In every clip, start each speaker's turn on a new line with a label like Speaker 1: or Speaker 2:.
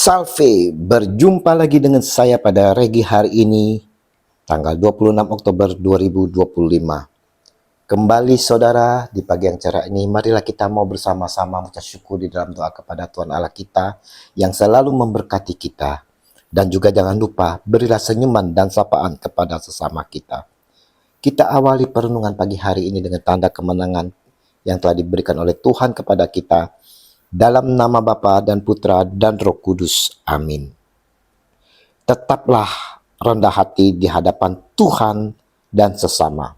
Speaker 1: Salve, berjumpa lagi dengan saya pada Regi hari ini, tanggal 26 Oktober 2025. Kembali saudara, di pagi yang cerah ini, marilah kita mau bersama-sama mengucap syukur di dalam doa kepada Tuhan Allah kita yang selalu memberkati kita. Dan juga jangan lupa, berilah senyuman dan sapaan kepada sesama kita. Kita awali perenungan pagi hari ini dengan tanda kemenangan yang telah diberikan oleh Tuhan kepada kita. Dalam nama Bapa dan Putra dan Roh Kudus. Amin. Tetaplah rendah hati di hadapan Tuhan dan sesama.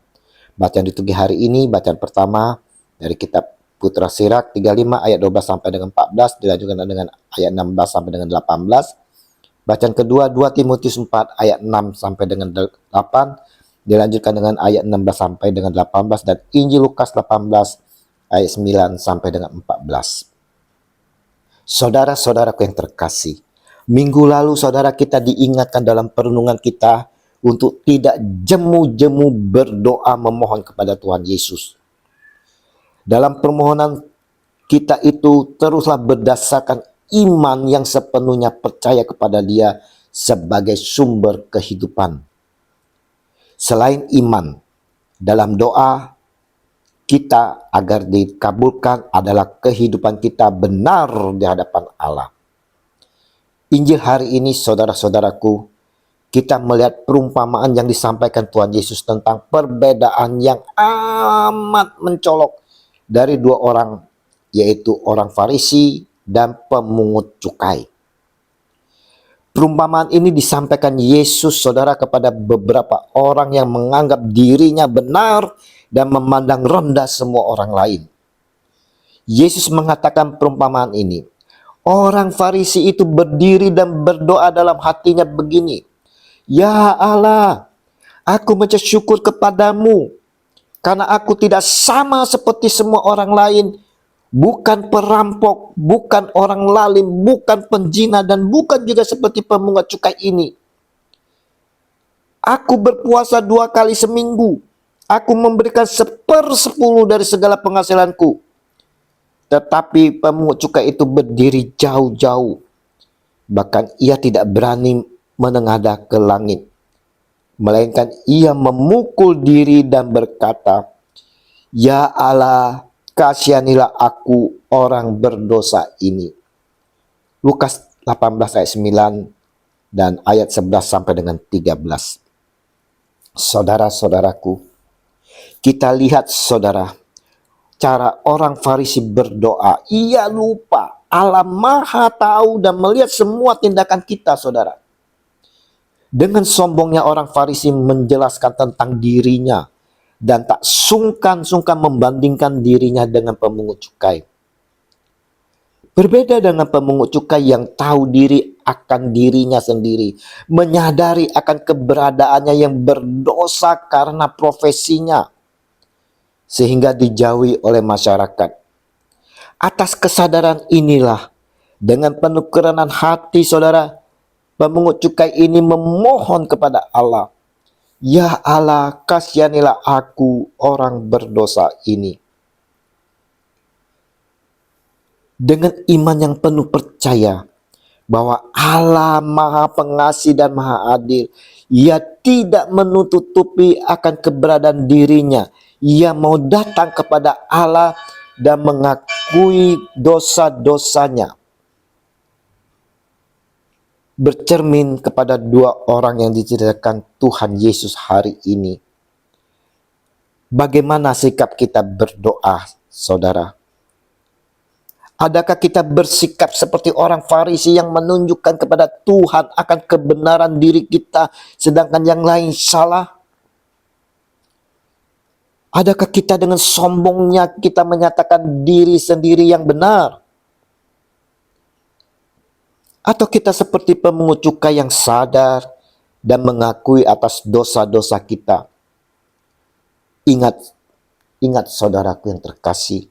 Speaker 1: Bacaan liturgi hari ini, bacaan pertama dari kitab Putra Sirak 35 ayat 12 sampai dengan 14, dilanjutkan dengan ayat 16 sampai dengan 18. Bacaan kedua 2 Timotius 4 ayat 6 sampai dengan 8, dilanjutkan dengan ayat 16 sampai dengan 18, dan Injil Lukas 18 ayat 9 sampai dengan 14. Saudara-saudaraku yang terkasih, minggu lalu saudara kita diingatkan dalam perenungan kita untuk tidak jemu-jemu berdoa memohon kepada Tuhan Yesus. Dalam permohonan kita itu teruslah berdasarkan iman yang sepenuhnya percaya kepada Dia sebagai sumber kehidupan. Selain iman, dalam doa kita agar dikabulkan adalah kehidupan kita benar di hadapan Allah. Injil hari ini saudara-saudaraku, kita melihat perumpamaan yang disampaikan Tuhan Yesus tentang perbedaan yang amat mencolok dari dua orang, yaitu orang Farisi dan pemungut cukai. Perumpamaan ini disampaikan Yesus saudara kepada beberapa orang yang menganggap dirinya benar dan memandang rendah semua orang lain. Yesus mengatakan perumpamaan ini. Orang Farisi itu berdiri dan berdoa dalam hatinya begini. Ya Allah, aku mengucap syukur kepadamu karena aku tidak sama seperti semua orang lain. Bukan perampok, bukan orang lalim, bukan penjina, dan bukan juga seperti pemungut cukai ini. Aku berpuasa 2 kali seminggu. Aku memberikan 1/10 dari segala penghasilanku. Tetapi pemungut cukai itu berdiri jauh-jauh. Bahkan ia tidak berani menengadah ke langit. Melainkan ia memukul diri dan berkata, Ya Allah, kasihanilah aku orang berdosa ini. Lukas 18 ayat 9 dan ayat 11 sampai dengan 13. Saudara-saudaraku, kita lihat saudara, cara orang Farisi berdoa. Ia lupa Allah Maha tahu dan melihat semua tindakan kita saudara. Dengan sombongnya orang Farisi menjelaskan tentang dirinya dan tak sungkan-sungkan membandingkan dirinya dengan pemungut cukai. Berbeda dengan pemungut cukai yang tahu diri akan dirinya sendiri, menyadari akan keberadaannya yang berdosa karena profesinya, sehingga dijauhi oleh masyarakat. Atas kesadaran inilah, dengan penuh kerenan hati saudara, pemungut cukai ini memohon kepada Allah, Ya Allah, kasihanilah aku orang berdosa ini. Dengan iman yang penuh percaya bahwa Allah Maha Pengasih dan Maha Adil, Ia tidak menutupi akan keberadaan dirinya. Ia mau datang kepada Allah dan mengakui dosa-dosanya. Bercermin kepada dua orang yang diceritakan Tuhan Yesus hari ini. Bagaimana sikap kita berdoa, saudara? Adakah kita bersikap seperti orang Farisi yang menunjukkan kepada Tuhan akan kebenaran diri kita, sedangkan yang lain salah? Adakah kita dengan sombongnya kita menyatakan diri sendiri yang benar? Atau kita seperti pemungut cukai yang sadar dan mengakui atas dosa-dosa kita? Ingat saudaraku yang terkasih,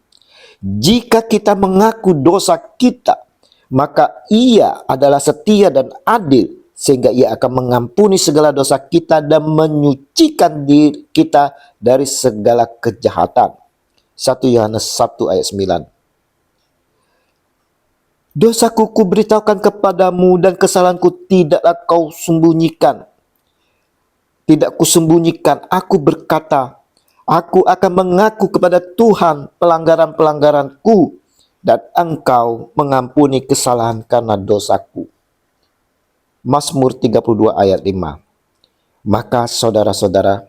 Speaker 1: jika kita mengaku dosa kita, maka Ia adalah setia dan adil, sehingga Ia akan mengampuni segala dosa kita dan menyucikan diri kita dari segala kejahatan. 1 Yohanes 1 ayat 9. Dosaku kuberitahukan kepadamu dan kesalahanku tidaklah kau sembunyikan. Tidak kusembunyikan, aku berkata, aku akan mengaku kepada Tuhan pelanggaran-pelanggaranku, dan engkau mengampuni kesalahan karena dosaku. Mazmur 32 ayat 5. Maka saudara-saudara,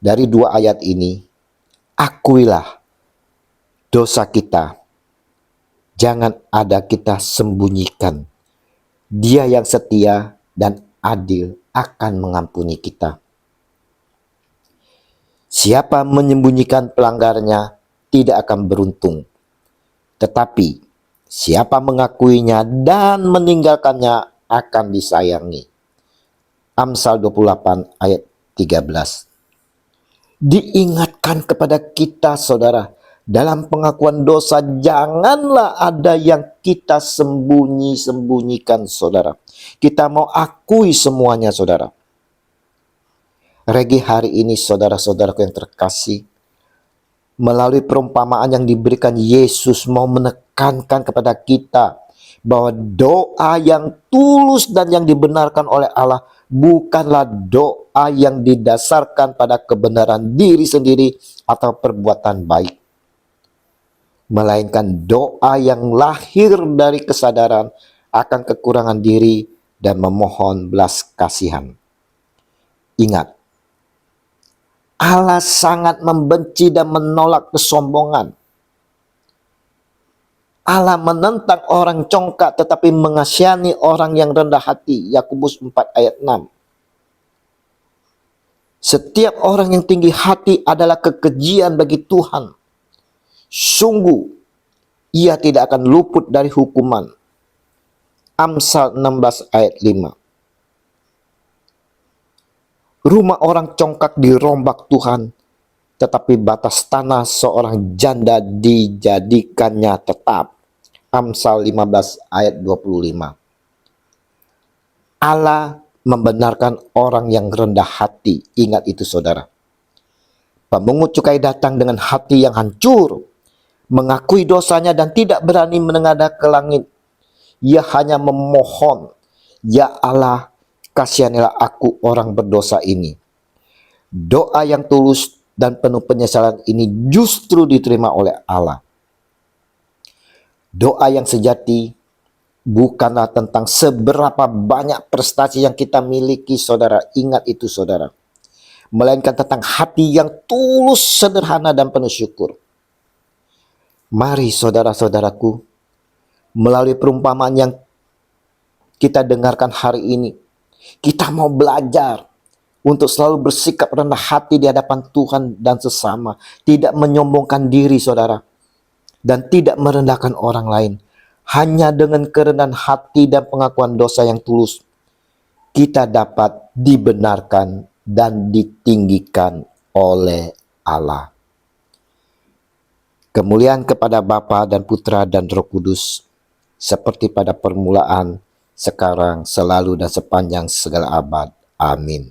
Speaker 1: dari dua ayat ini, akuilah dosa kita. Jangan ada kita sembunyikan. Dia yang setia dan adil akan mengampuni kita. Siapa menyembunyikan pelanggarnya tidak akan beruntung. Tetapi siapa mengakuinya dan meninggalkannya akan disayangi. Amsal 28 ayat 13. Diingatkan kepada kita saudara, dalam pengakuan dosa janganlah ada yang kita sembunyikan saudara. Kita mau akui semuanya saudara. Regi hari ini saudara-saudaraku yang terkasih, melalui perumpamaan yang diberikan Yesus mau menekankan kepada kita bahwa doa yang tulus dan yang dibenarkan oleh Allah bukanlah doa yang didasarkan pada kebenaran diri sendiri atau perbuatan baik, melainkan doa yang lahir dari kesadaran akan kekurangan diri dan memohon belas kasihan. Ingat, Allah sangat membenci dan menolak kesombongan. Allah menentang orang congkak tetapi mengasihani orang yang rendah hati. Yakobus 4 ayat 6. Setiap orang yang tinggi hati adalah kekejian bagi Tuhan. Sungguh, ia tidak akan luput dari hukuman. Amsal 16 ayat 5. Rumah orang congkak dirombak Tuhan, tetapi batas tanah seorang janda dijadikannya tetap. Amsal 15 ayat 25. Allah membenarkan orang yang rendah hati. Ingat itu saudara. Pemungut cukai datang dengan hati yang hancur, mengakui dosanya dan tidak berani menengadah ke langit. Ia hanya memohon, ya Allah, kasihanilah aku orang berdosa ini. Doa yang tulus dan penuh penyesalan ini justru diterima oleh Allah. Doa yang sejati bukanlah tentang seberapa banyak prestasi yang kita miliki saudara. Ingat itu saudara. Melainkan tentang hati yang tulus, sederhana dan penuh syukur. Mari saudara-saudaraku, melalui perumpamaan yang kita dengarkan hari ini, kita mau belajar untuk selalu bersikap rendah hati di hadapan Tuhan dan sesama. Tidak menyombongkan diri saudara. Dan tidak merendahkan orang lain. Hanya dengan kerendahan hati dan pengakuan dosa yang tulus, kita dapat dibenarkan dan ditinggikan oleh Allah. Kemuliaan kepada Bapa dan Putra dan Roh Kudus, seperti pada permulaan, sekarang, selalu, dan sepanjang segala abad. Amin.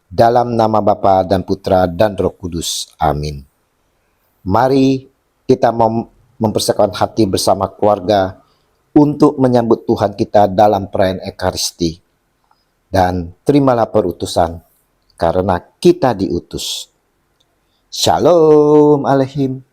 Speaker 1: Dalam nama Bapa dan Putra dan Roh Kudus. Amin. Mari kita mempersiapkan hati bersama keluarga untuk menyambut Tuhan kita dalam perayaan Ekaristi. Dan terimalah perutusan karena kita diutus. Shalom Aleichem.